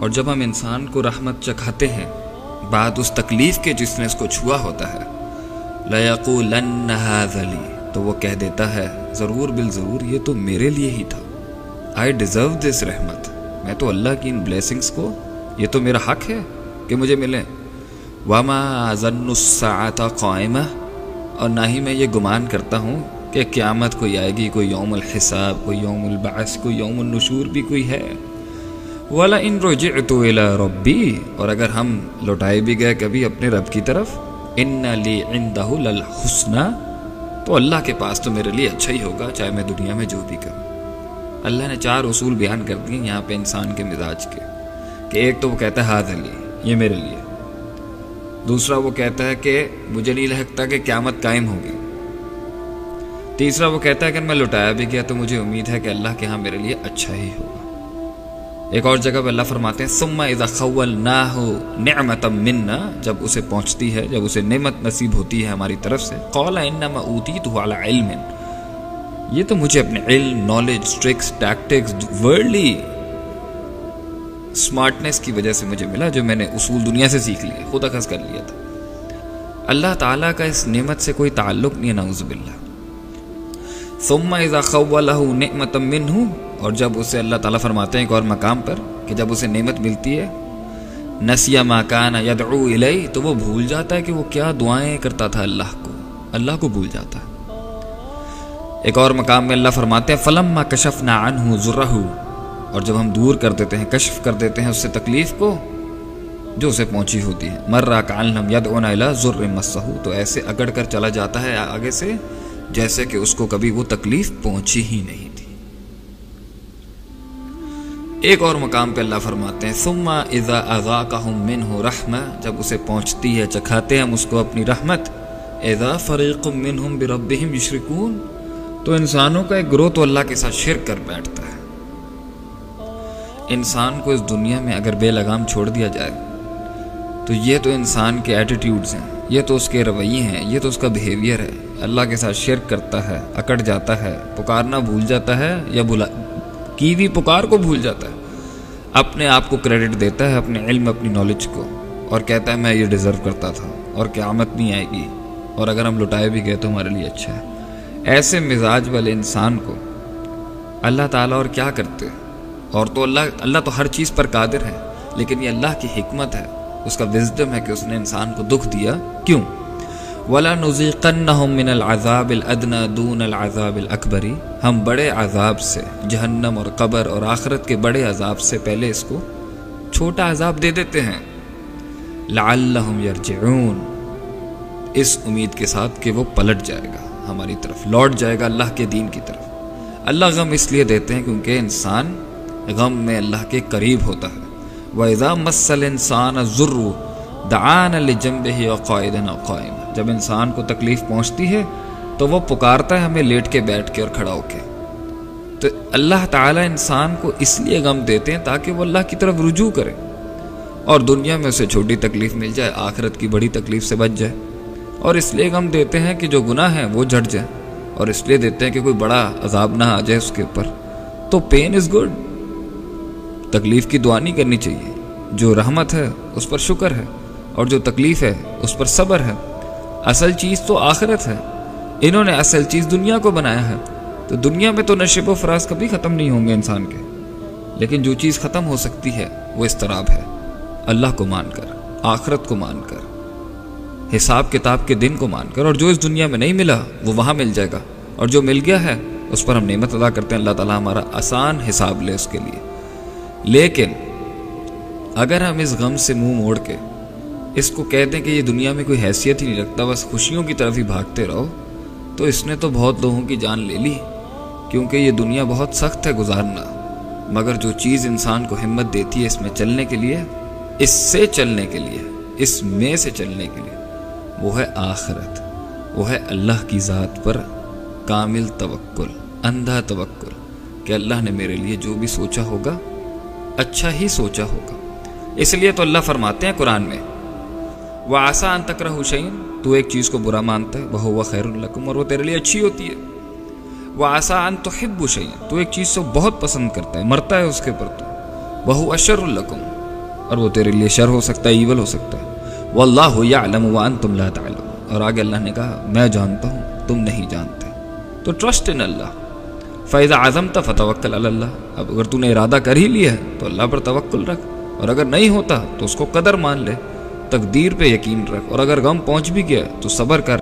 اور جب ہم انسان کو رحمت چکھاتے ہیں بعد اس تکلیف کے جس نے اس کو چھوا ہوتا ہے، لَيَقُولَنَّ هَذَا لِي، تو وہ کہہ دیتا ہے ضرور بالضرور یہ تو میرے لیے ہی تھا، I deserve this رحمت، میں تو اللہ کی ان بلیسنگز کو، یہ تو میرا حق ہے کہ مجھے ملیں۔ وَمَا أَظُنُّ السَّاعَةَ قَائِمَةً، اور نہ ہی میں یہ گمان کرتا ہوں کہ قیامت کوئی آئے گی، کوئی یوم الحساب، کوئی یوم البعث، کوئی یوم النشور بھی کوئی ہے۔ وَلَئِن رُجِعْتُ إِلَىٰ رَبِّي، اور اگر ہم لوٹائے بھی گئے کبھی اپنے رب کی طرف، إِنَّ لِي عِندَهُ لَلْحُسْنَىٰ، تو اللہ کے پاس تو میرے لیے اچھا ہی ہوگا چاہے میں دنیا میں جو بھی کروں۔ اللہ نے 4 اصول بیان کر دیے یہاں پہ انسان کے مزاج کے، کہ ایک تو وہ کہتا ہے ہاذا لی، یہ میرے لیے، دوسرا وہ کہتا ہے کہ مجھے نہیں لگتا کہ قیامت قائم ہوگی، تیسرا وہ کہتا ہے کہ میں لٹایا بھی گیا تو مجھے امید ہے کہ اللہ کے ہاں میرے لیے اچھا ہی ہوگا۔ ایک اور جگہ پہ اللہ فرماتے ہیں ثم اذا خولناہ نعمتا منا، جب اسے پہنچتی ہے، جب اسے نعمت نصیب ہوتی ہے ہماری طرف سے، قال انما اوتیتہ علی علم، یہ تو مجھے اپنے علم، نالج، ٹرکس، ٹیکٹکس، ورلڈلی سمارٹنس کی وجہ سے مجھے ملا، جو میں نے اصول دنیا سے سیکھ لیے، خود اخذ کر لیا تھا۔ اللہ تعالیٰ کا اس نعمت سے کوئی تعلق نہیں ہے، نعوذ باللہ۔ ثم اذا خولہ نعمتا منہ، اور جب اسے اللہ تعالیٰ فرماتے ہیں ایک اور مقام پر کہ جب اسے نعمت ملتی ہے، نسی ما کان یدعو الیہ، تو وہ بھول جاتا ہے کہ وہ کیا دعائیں کرتا تھا اللہ کو بھول جاتا ہے۔ ایک اور مقام میں اللہ فرماتے ہیں فلما کشفنا عنہ ضرہ، اور جب ہم دور کر دیتے ہیں، کشف کر دیتے ہیں اس سے تکلیف کو جو اسے پہنچی ہوتی ہے، مر کأن لم یدعنا الی ضر مسہ، تو ایسے اگڑ کر چلا جاتا ہے آگے سے جیسے کہ اس کو کبھی وہ تکلیف پہنچی ہی نہیں تھی۔ ایک اور مقام پہ اللہ فرماتے ہیں ثم اذا اذاقہم منہ رحمہ، جب اسے پہنچتی ہے، چکھاتے ہم اس کو اپنی رحمت، اذا فریق منہم بربہم یشرکون، تو انسانوں کا ایک گروہ تو اللہ کے ساتھ شرک کر بیٹھتا ہے۔ انسان کو اس دنیا میں اگر بے لگام چھوڑ دیا جائے تو یہ تو انسان کے ایٹیٹیوڈز ہیں، یہ تو اس کے رویے ہیں، یہ تو اس کا بیہیویئر ہے۔ اللہ کے ساتھ شرک کرتا ہے، اکڑ جاتا ہے، پکارنا بھول جاتا ہے، یا کی بھی پکار کو بھول جاتا ہے، اپنے آپ کو کریڈٹ دیتا ہے، اپنے علم، اپنی نالج کو، اور کہتا ہے میں یہ ڈیزرو کرتا تھا اور قیامت نہیں آئے گی، اور اگر ہم لٹائے بھی گئے تو ہمارے لیے اچھا ہے۔ ایسے مزاج والے انسان کو اللہ تعالیٰ اور کیا کرتے، اور تو اللہ تو ہر چیز پر قادر ہے، لیکن یہ اللہ کی حکمت ہے، اس کا وزڈم ہے کہ اس نے انسان کو دکھ دیا کیوں؟ وَلَنُذِيقَنَّهُم مِّنَ الْعَذَابِ الْأَدْنَىٰ دُونَ الْعَذَابِ الْأَكْبَرِ، ہم بڑے عذاب سے، جہنم اور قبر اور آخرت کے بڑے عذاب سے پہلے اس کو چھوٹا عذاب دے دیتے ہیں، لَعَلَّهُمْ يَرْجِعُونَ، اس امید کے ساتھ کہ وہ پلٹ جائے گا ہماری طرف، لوٹ جائے گا اللہ کے دین کی طرف۔ اللہ غم اس لیے دیتے ہیں کیونکہ انسان غم میں اللہ کے قریب ہوتا ہے۔ وَإِذَا مَسَّ الْإِنسَانَ الضُّرُّ دعانا لجنبہ وقائدنا قائما، جب انسان کو تکلیف پہنچتی ہے تو وہ پکارتا ہے ہمیں لیٹ کے، بیٹھ کے اور کھڑا ہو کے۔ تو اللہ تعالیٰ انسان کو اس لیے غم دیتے ہیں تاکہ وہ اللہ کی طرف رجوع کرے، اور دنیا میں اسے چھوٹی تکلیف مل جائے، آخرت کی بڑی تکلیف سے بچ جائے۔ اور اس لیے غم دیتے ہیں کہ جو گناہ ہیں وہ جھٹ جائے، اور اس لیے دیتے ہیں کہ کوئی بڑا عذاب نہ آ جائے اس کے اوپر۔ تو پین از گڈ، تکلیف کی دعا نہیں کرنی چاہیے، جو رحمت ہے اس پر شکر ہے، اور جو تکلیف ہے اس پر صبر ہے۔ اصل چیز تو آخرت ہے، انہوں نے اصل چیز دنیا کو بنایا ہے، تو دنیا میں تو نشیب و فراز کبھی ختم نہیں ہوں گے انسان کے، لیکن جو چیز ختم ہو سکتی ہے وہ اضطراب ہے۔ اللہ کو مان کر، آخرت کو مان کر، حساب کتاب کے دن کو مان کر، اور جو اس دنیا میں نہیں ملا وہ وہاں مل جائے گا، اور جو مل گیا ہے اس پر ہم نعمت ادا کرتے ہیں، اللہ تعالیٰ ہمارا آسان حساب لے اس کے لیے۔ لیکن اگر ہم اس غم سے منہ موڑ کے اس کو کہہ دیں کہ یہ دنیا میں کوئی حیثیت ہی نہیں رکھتا، بس خوشیوں کی طرف ہی بھاگتے رہو، تو اس نے تو بہت لوگوں کی جان لے لی، کیونکہ یہ دنیا بہت سخت ہے گزارنا۔ مگر جو چیز انسان کو ہمت دیتی ہے اس میں چلنے کے لیے، اس سے چلنے کے لیے، اس میں سے چلنے کے لیے، وہ ہے آخرت، وہ ہے اللہ کی ذات پر کامل توکل، اندھا توکل، کہ اللہ نے میرے لیے جو بھی سوچا ہوگا اچھا ہی سوچا ہوگا۔ اس لیے تو اللہ فرماتے ہیں قرآن میں وَعَسَىٰ أَن تَكْرَهُوا شَيْئًا، تو ایک چیز کو برا مانتا ہے، وَهُوَ خَيْرٌ لَكُمْ، اور وہ تیرے لیے اچھی ہوتی ہے۔ وَعَسَىٰ أَن تُحِبُّوا شَيْئًا، تو ایک چیز کو بہت پسند کرتا ہے، مرتا ہے اس کے پر، تو وَهُوَ شَرٌ لَكُمْ، اور وہ تیرے لیے شر ہو سکتا ہے، ایول ہو سکتا ہے۔ واللہ یعلم وانتم لا تعلمون، اور آگے اللہ نے کہا میں جانتا ہوں تم نہیں جانتے، تو ٹرسٹ ان اللہ۔ فَإِذَا عَزَمْتَ فَتَوَكَّلْ عَلَى اللَّهِ، اب اگر تو نے ارادہ کر ہی لیا ہے تو اللہ پر توکل رکھ، اور اگر نہیں ہوتا تو اس کو قدر مان لے، تقدیر پہ یقین رکھ، اور اگر غم پہنچ بھی گیا تو صبر کر،